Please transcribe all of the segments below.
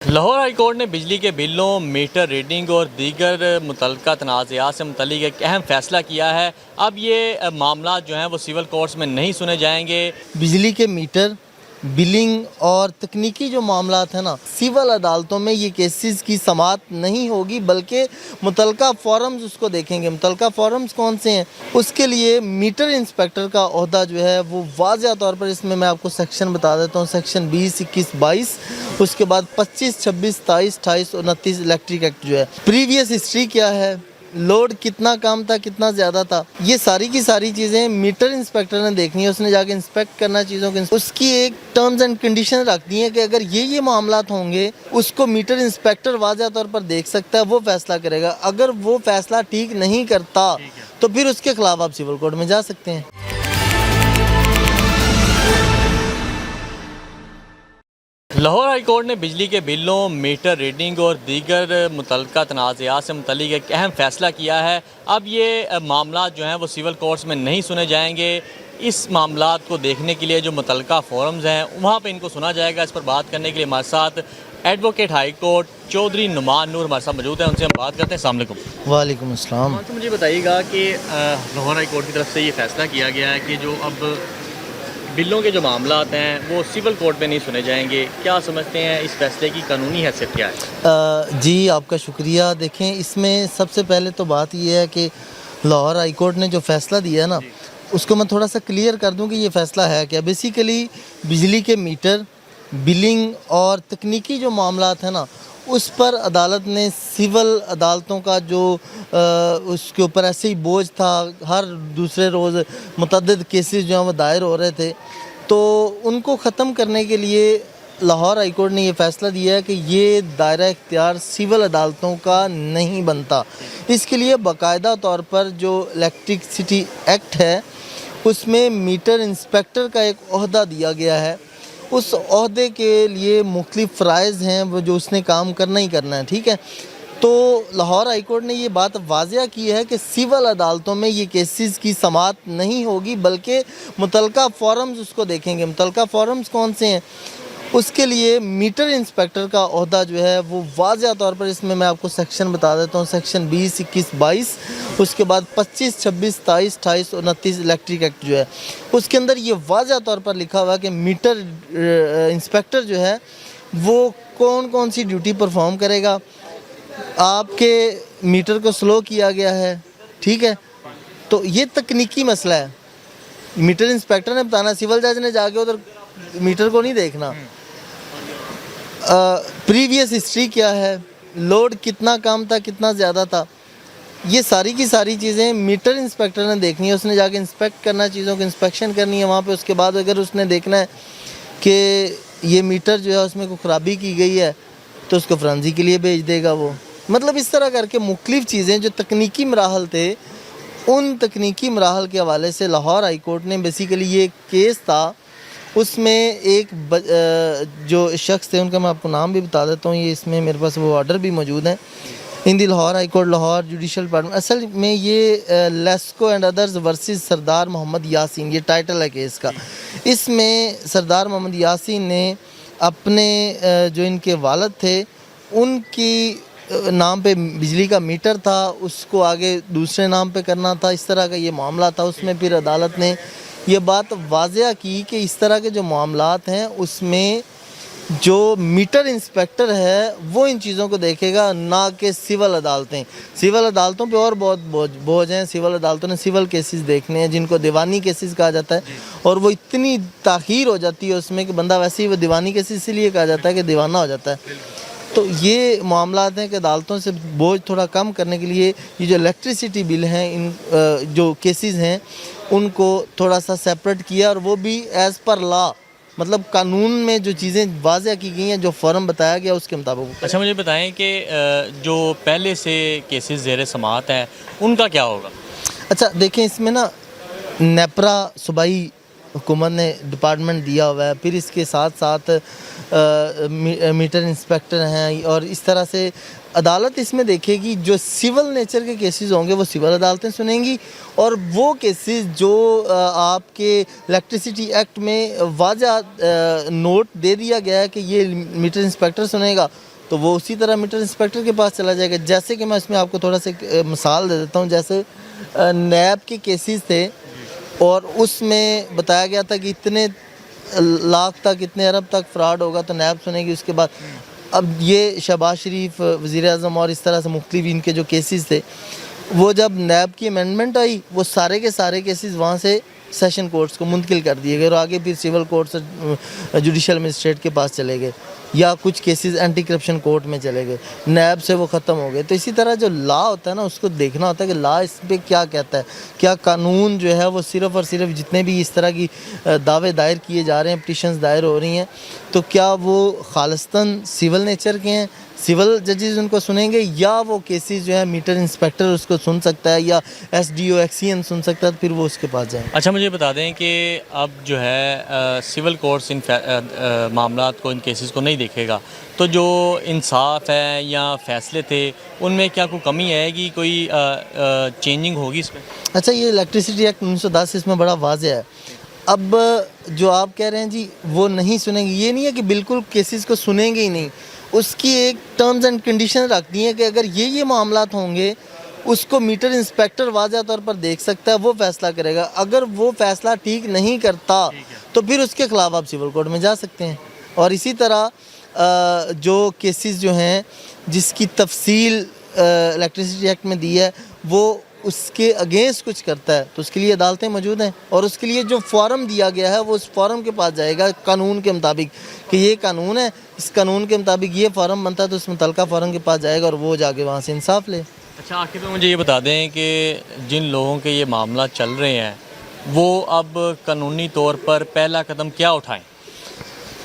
Lahore high court نے بجلی کے بلوں، میٹر ریڈنگ اور دیگر متعلقہ تنازعات سے متعلق ایک اہم فیصلہ کیا ہے۔ اب یہ معاملات جو ہیں وہ سول کورٹس میں نہیں سنے جائیں گے۔ بجلی کے میٹر، بلنگ اور تکنیکی جو معاملات ہیں نا، سول عدالتوں میں یہ کیسز کی سماعت نہیں ہوگی بلکہ متعلقہ فورمز اس کو دیکھیں گے۔ متعلقہ فورمز کون سے ہیں؟ اس کے لیے میٹر انسپیکٹر کا عہدہ جو ہے وہ واضح طور پر، اس میں آپ کو سیکشن بتا دیتا ہوں، سیکشن 20، 21، 22، اس کے بعد 25، 26، 27، 28، 29 الیکٹرک ایکٹ جو ہے۔ پریویس ہسٹری کیا ہے، لوڈ کتنا کم تھا، کتنا زیادہ تھا، یہ ساری کی ساری چیزیں میٹر انسپیکٹر نے دیکھنی ہے۔ اس نے جا کے انسپیکٹ کرنا چیزوں کے، اس کی ایک ٹرمز اینڈ کنڈیشن رکھتی ہیں کہ اگر یہ معاملات ہوں گے، اس کو میٹر انسپیکٹر واضح طور پر دیکھ سکتا ہے، وہ فیصلہ کرے گا۔ اگر وہ فیصلہ ٹھیک نہیں کرتا تو پھر اس کے خلاف آپ سول کورٹ میں جا سکتے ہیں۔ لاہور ہائی کورٹ نے بجلی کے بلوں، میٹر ریڈنگ اور دیگر متعلقہ تنازعات سے متعلق ایک اہم فیصلہ کیا ہے۔ اب یہ معاملات جو ہیں وہ سول کورٹس میں نہیں سنے جائیں گے۔ اس معاملات کو دیکھنے کے لیے جو متعلقہ فورمز ہیں وہاں پہ ان کو سنا جائے گا۔ اس پر بات کرنے کے لیے ہمارے ساتھ advocate high court Chaudhry Noman Noor ہمارے ساتھ موجود ہیں، ان سے ہم بات کرتے ہیں۔ السلام علیکم۔ وعلیکم السلام۔ تو مجھے بتائیے گا کہ لاہور ہائی کورٹ کی طرف سے یہ فیصلہ کیا گیا ہے کہ جو اب بلوں کے جو معاملات ہیں وہ سول کورٹ میں نہیں سنے جائیں گے، کیا سمجھتے ہیں اس فیصلے کی قانونی حیثیت کیا ہے؟ جی آپ کا شکریہ۔ دیکھیں، اس میں سب سے پہلے تو بات یہ ہے کہ لاہور ہائی کورٹ نے جو فیصلہ دیا ہے نا، اس کو میں تھوڑا سا کلیئر کر دوں کہ یہ فیصلہ ہے کیا۔ بیسیکلی بجلی کے میٹر، بلنگ اور تکنیکی جو معاملات ہیں نا، اس پر عدالت نے سول عدالتوں کا جو اس کے اوپر ایسے ہی بوجھ تھا، ہر دوسرے روز متعدد کیسز جو ہیں وہ دائر ہو رہے تھے، تو ان کو ختم کرنے کے لیے لاہور ہائی کورٹ نے یہ فیصلہ دیا ہے کہ یہ دائرہ اختیار سول عدالتوں کا نہیں بنتا۔ اس کے لیے باقاعدہ طور پر جو الیکٹرسٹی ایکٹ ہے اس میں میٹر انسپیکٹر کا ایک عہدہ دیا گیا ہے۔ اس عہدے کے لیے مختلف فرائض ہیں وہ جو اس نے کام کرنا ہی کرنا ہے، ٹھیک ہے۔ تو لاہور ہائی کورٹ نے یہ بات واضح کی ہے کہ سول عدالتوں میں یہ کیسز کی سماعت نہیں ہوگی بلکہ متعلقہ فورمز اس کو دیکھیں گے۔ متعلقہ فورمز کون سے ہیں؟ اس کے لیے میٹر انسپیکٹر کا عہدہ جو ہے وہ واضح طور پر، اس میں آپ کو سیکشن بتا دیتا ہوں، سیکشن 20، 21، 22، اس کے بعد 25، 26، 27، 28، 29 الیکٹرک ایکٹ جو ہے، اس کے اندر یہ واضح طور پر لکھا ہوا ہے کہ میٹر انسپیکٹر جو ہے وہ کون کون سی ڈیوٹی پرفارم کرے گا۔ آپ کے میٹر کو سلو کیا گیا ہے، ٹھیک ہے، تو یہ تکنیکی مسئلہ ہے، میٹر انسپیکٹر نے بتانا، سول جج نے جا کے ادھر میٹر کو نہیں دیکھنا۔ پریویس ہسٹری کیا ہے، لوڈ کتنا کم تھا، کتنا زیادہ تھا، یہ ساری کی ساری چیزیں میٹر انسپیکٹر نے دیکھنی ہے۔ اس نے جا کے انسپیکٹ کرنا، چیزوں کی انسپیکشن کرنی ہے وہاں پہ۔ اس کے بعد اگر اس نے دیکھنا ہے کہ یہ میٹر جو ہے اس میں کوئی خرابی کی گئی ہے تو اس کو فرانزی کے لیے بھیج دے گا وہ۔ مطلب اس طرح کر کے مختلف چیزیں جو تکنیکی مراحل تھے، ان تکنیکی مراحل کے حوالے سے لاہور ہائی کورٹ نے بیسیکلی یہ کیس تھا، اس میں ایک جو شخص تھے، ان کا میں آپ کو نام بھی بتا دیتا ہوں، یہ اس میں میرے پاس وہ آرڈر بھی موجود ہیں، in the Lahore high court Lahore judicial department. اصل میں یہ لیسکو اینڈ ادرز ورسز سردار محمد یاسین، یہ ٹائٹل ہے کیس کا۔ اس میں سردار محمد یاسین نے اپنے جو ان کے والد تھے ان کی نام پہ بجلی کا میٹر تھا، اس کو آگے دوسرے نام پہ کرنا تھا، اس طرح کا یہ معاملہ تھا۔ اس میں پھر عدالت نے یہ بات واضح کی کہ اس طرح کے جو معاملات ہیں اس میں جو میٹر انسپیکٹر ہے وہ ان چیزوں کو دیکھے گا، نہ کہ سول عدالتیں۔ سول عدالتوں پہ اور بہت بوجھ ہیں، سول عدالتوں نے سول کیسز دیکھنے ہیں جن کو دیوانی کیسز کہا جاتا ہے، اور وہ اتنی تاخیر ہو جاتی ہے اس میں کہ بندہ ویسے ہی وہ دیوانی کیسز اسی لیے کہا جاتا ہے کہ دیوانہ ہو جاتا ہے۔ تو یہ معاملات ہیں کہ عدالتوں سے بوجھ تھوڑا کم کرنے کے لیے یہ جو الیکٹریسٹی بل ہیں، ان جو کیسز ہیں ان کو تھوڑا سا سیپریٹ کیا، اور وہ بھی ایز پر لا، مطلب قانون میں جو چیزیں واضح کی گئی ہیں، جو فارم بتایا گیا اس کے مطابق۔ اچھا مجھے بتائیں کہ جو پہلے سے کیسز زیر سماعت ہیں ان کا کیا ہوگا؟ اچھا دیکھیں، اس میں نا نیپرا صوبائی حکومت نے ڈپارٹمنٹ دیا ہوا ہے، پھر اس کے ساتھ ساتھ میٹر انسپیکٹر ہیں، اور اس طرح سے عدالت اس میں دیکھے گی جو سول نیچر کے کیسز ہوں گے وہ سول عدالتیں سنیں گی، اور وہ کیسز جو آپ کے الیکٹریسٹی ایکٹ میں واضح نوٹ دے دیا گیا ہے کہ یہ میٹر انسپیکٹر سنے گا، تو وہ اسی طرح میٹر انسپیکٹر کے پاس چلا جائے گا. جیسے کہ میں اس میں آپ کو تھوڑا سا ایک مثال دے دیتا ہوں. جیسے نیب کے کیسز تھے اور اس میں بتایا گیا تھا کہ اتنے لاکھ تک اتنے ارب تک فراڈ ہوگا تو نیب سنے گی. اس کے بعد اب یہ شہباز شریف وزیر اعظم اور اس طرح سے مختلف ان کے جو کیسز تھے وہ جب نیب کی امینڈمنٹ آئی وہ سارے کے سارے کیسز وہاں سے سیشن کورٹس کو منتقل کر دیے گئے اور آگے پھر سول کورٹس جوڈیشل مجسٹریٹ کے پاس چلے گئے یا کچھ کیسز اینٹی کرپشن کورٹ میں چلے گئے. نیب سے وہ ختم ہو گئے. تو اسی طرح جو لا ہوتا ہے نا اس کو دیکھنا ہوتا ہے کہ لا اس پہ کیا کہتا ہے. کیا قانون جو ہے وہ صرف اور صرف جتنے بھی اس طرح کی دعوے دائر کیے جا رہے ہیں پٹیشنز دائر ہو رہی ہیں تو کیا وہ خالصتاً سول نیچر کے ہیں, سول ججز ان کو سنیں گے, یا وہ کیسز جو ہے میٹر انسپیکٹر اس کو سن سکتا ہے یا ایس ڈی او ایکسین سن سکتا ہے تو پھر وہ اس کے پاس جائیں. اچھا مجھے بتا دیں کہ اب جو ہے سول کورٹس ان معاملات کو ان کیسز کو نہیں دیکھے گا تو جو انصاف ہے یا فیصلے تھے ان میں کیا کوئی کمی آئے گی, کوئی چینجنگ ہوگی اس میں؟ اچھا یہ الیکٹریسٹی ایکٹ 1910 اس میں بڑا واضح ہے. اب جو آپ کہہ رہے ہیں جی وہ نہیں سنیں گے, یہ نہیں ہے کہ بالکل کیسز کو سنیں گے ہی نہیں. اس کی ایک ٹرمز اینڈ کنڈیشن رکھتی ہیں کہ اگر یہ معاملات ہوں گے اس کو میٹر انسپیکٹر واضح طور پر دیکھ سکتا ہے, وہ فیصلہ کرے گا. اگر وہ فیصلہ ٹھیک نہیں کرتا تو پھر اس کے خلاف آپ سول کورٹ میں جا سکتے ہیں. اور اسی طرح جو کیسز جو ہیں جس کی تفصیل الیکٹریسٹی ایکٹ میں دی ہے وہ اس کے اگینسٹ کچھ کرتا ہے تو اس کے لیے عدالتیں موجود ہیں اور اس کے لیے جو فارم دیا گیا ہے وہ اس فارم کے پاس جائے گا قانون کے مطابق کہ یہ قانون ہے, اس قانون کے مطابق یہ فارم بنتا ہے تو اس متعلقہ فارم کے پاس جائے گا اور وہ جا کے وہاں سے انصاف لے. اچھا آخر میں مجھے یہ بتا دیں کہ جن لوگوں کے یہ معاملات چل رہے ہیں وہ اب قانونی طور پر پہلا قدم کیا اٹھائیں؟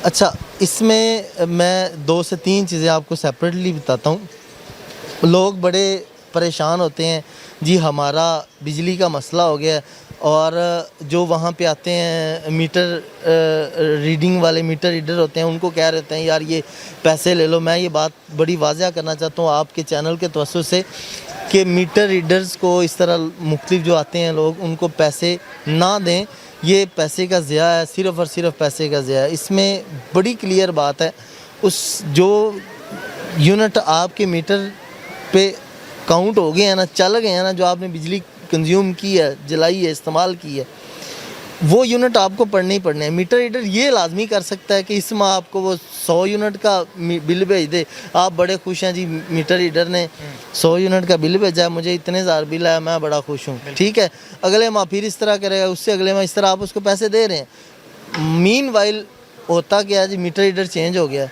اچھا اس میں میں 2 سے 3 چیزیں آپ کو سیپریٹلی بتاتا ہوں. لوگ بڑے پریشان ہوتے ہیں جی ہمارا بجلی کا مسئلہ ہو گیا ہے اور جو وہاں پہ آتے ہیں میٹر ریڈنگ والے میٹر ریڈر ہوتے ہیں ان کو کہہ رہتے ہیں یار یہ پیسے لے لو. میں یہ بات بڑی واضح کرنا چاہتا ہوں آپ کے چینل کے توسط سے کہ میٹر ریڈرز کو اس طرح مختلف جو آتے ہیں لوگ ان کو پیسے نہ دیں. یہ پیسے کا ضیاع ہے, صرف اور صرف پیسے کا ضیاع ہے. اس میں بڑی کلیئر بات ہے, اس جو یونٹ آپ کے میٹر پہ کاؤنٹ ہو گئے ہیں نا, چل گئے ہیں نا, جو آپ نے بجلی کنزیوم کی ہے, جلائی ہے, استعمال کی ہے, وہ یونٹ آپ کو پڑھنے ہی پڑھنے ہیں. میٹر ریڈر یہ لازمی کر سکتا ہے کہ اس ماہ آپ کو وہ 100 یونٹ کا بل بھیج دے. آپ بڑے خوش ہیں جی میٹر ریڈر نے 100 یونٹ کا بل بھیجا ہے, مجھے اتنے ہزار بل آیا, میں بڑا خوش ہوں. ٹھیک ہے, اگلے ماہ پھر اس طرح کرے گا, اس سے اگلے ماہ اس طرح آپ اس کو پیسے دے رہے ہیں. مین وائل ہوتا کیا ہے جی میٹر ریڈر چینج ہو گیا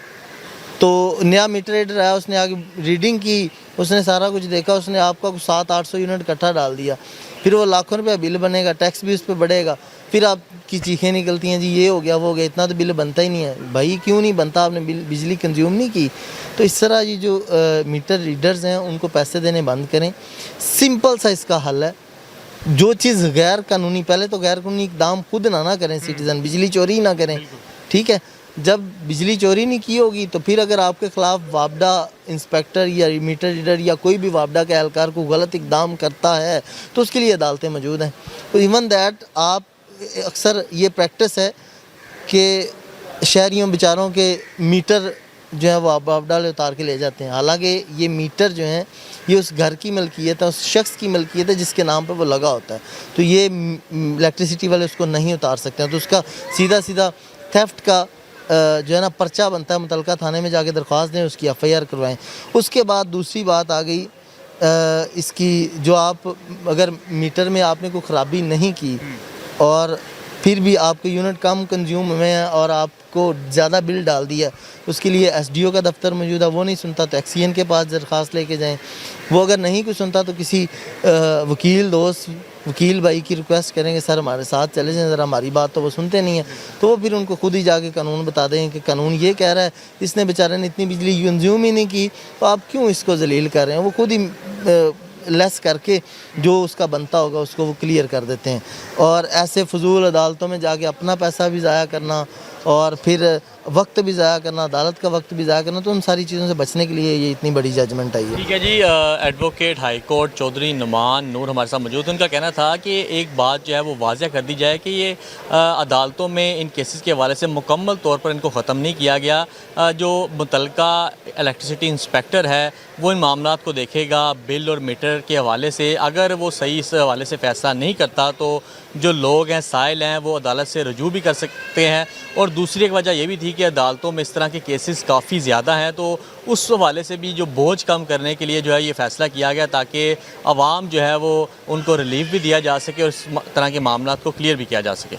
تو نیا میٹر ریڈر آیا, اس نے آگے ریڈنگ کی, اس نے سارا کچھ دیکھا, اس نے آپ کا 700-800 یونٹ اکٹھا ڈال دیا. پھر وہ لاکھوں روپیہ بل بنے گا, ٹیکس بھی اس پہ بڑھے گا. پھر آپ کی چیخیں نکلتی ہیں جی یہ ہو گیا وہ ہو گیا, اتنا تو بل بنتا ہی نہیں ہے. بھائی کیوں نہیں بنتا, آپ نے بجلی کنزیوم نہیں کی. تو اس طرح یہ جو میٹر ریڈرز ہیں ان کو پیسے دینے بند کریں. سمپل سا اس کا حل ہے, جو چیز غیر قانونی, پہلے تو غیر قانونی اقدام خود نہ کریں سٹیزن, بجلی چوری نہ کریں. ٹھیک ہے, جب بجلی چوری نہیں کی ہوگی تو پھر اگر آپ کے خلاف وابڈا انسپیکٹر یا میٹر ریڈر یا کوئی بھی وابڈا کے اہلکار کو غلط اقدام کرتا ہے تو اس کے لیے عدالتیں موجود ہیں. ایون دیٹ آپ اکثر یہ پریکٹس ہے کہ شہریوں بیچاروں کے میٹر جو ہے وہ وابڈا والے اتار کے لے جاتے ہیں, حالانکہ یہ میٹر جو ہیں یہ اس گھر کی ملکیت ہے, اس شخص کی ملکیت ہے جس کے نام پہ وہ لگا ہوتا ہے. تو یہ الیکٹریسٹی والے اس کو نہیں اتار سکتے ہیں, تو اس کا سیدھا تھیفٹ کا جو ہے نا پرچہ بنتا ہے, متعلقہ تھانے میں جا کے درخواست دیں, اس کی ایف آئی آر کروائیں. اس کے بعد دوسری بات آ گئی اس کی, جو آپ اگر میٹر میں آپ نے کوئی خرابی نہیں کی اور پھر بھی آپ کے یونٹ کم کنزیوم ہوئے ہیں اور آپ کو زیادہ بل ڈال دیا, اس کے لیے ایس ڈی او کا دفتر موجود ہے, وہ نہیں سنتا تو ایکسین کے پاس درخواست لے کے جائیں. وہ اگر نہیں کوئی سنتا تو کسی وکیل بھائی کی ریکویسٹ کریں کہ سر ہمارے ساتھ چلے جائیں, ذرا ہماری بات تو وہ سنتے نہیں ہیں. تو وہ پھر ان کو خود ہی جا کے قانون بتا دیں کہ قانون یہ کہہ رہا ہے, اس نے بیچارے نے اتنی بجلی کنزیوم ہی نہیں کی, تو آپ کیوں اس کو ذلیل کر رہے ہیں. وہ خود ہی لیس کر کے جو اس کا بنتا ہوگا اس کو وہ کلیئر کر دیتے ہیں. اور ایسے فضول عدالتوں میں جا کے اپنا پیسہ بھی ضائع کرنا اور پھر وقت بھی ضائع کرنا، عدالت کا وقت بھی ضائع کرنا، تو ان ساری چیزوں سے بچنے کے لیے یہ اتنی بڑی ججمنٹ آئی ہے۔ ٹھیک ہے جی، advocate high court Chaudhry Noman Noor ہمارے ساتھ موجود ہیں۔ ان کا کہنا تھا کہ ایک بات جو ہے وہ واضح کر دی جائے کہ یہ عدالتوں میں ان کیسز کے حوالے سے مکمل طور پر ان کو ختم نہیں کیا گیا۔ جو متعلقہ الیکٹریسٹی انسپیکٹر ہے وہ ان معاملات کو دیکھے گا بل اور میٹر کے حوالے سے، اگر وہ صحیح اس حوالے سے فیصلہ نہیں کرتا تو جو لوگ ہیں سائل ہیں وہ عدالت سے رجوع بھی کر سکتے ہیں۔ اور دوسری ایک وجہ یہ بھی تھی کہ عدالتوں میں اس طرح کے کیسز کافی زیادہ ہیں، تو اس حوالے سے بھی جو بوجھ کم کرنے کے لیے جو ہے یہ فیصلہ کیا گیا تاکہ عوام جو ہے وہ ان کو ریلیف بھی دیا جا سکے اور اس طرح کے معاملات کو کلیئر بھی کیا جا سکے۔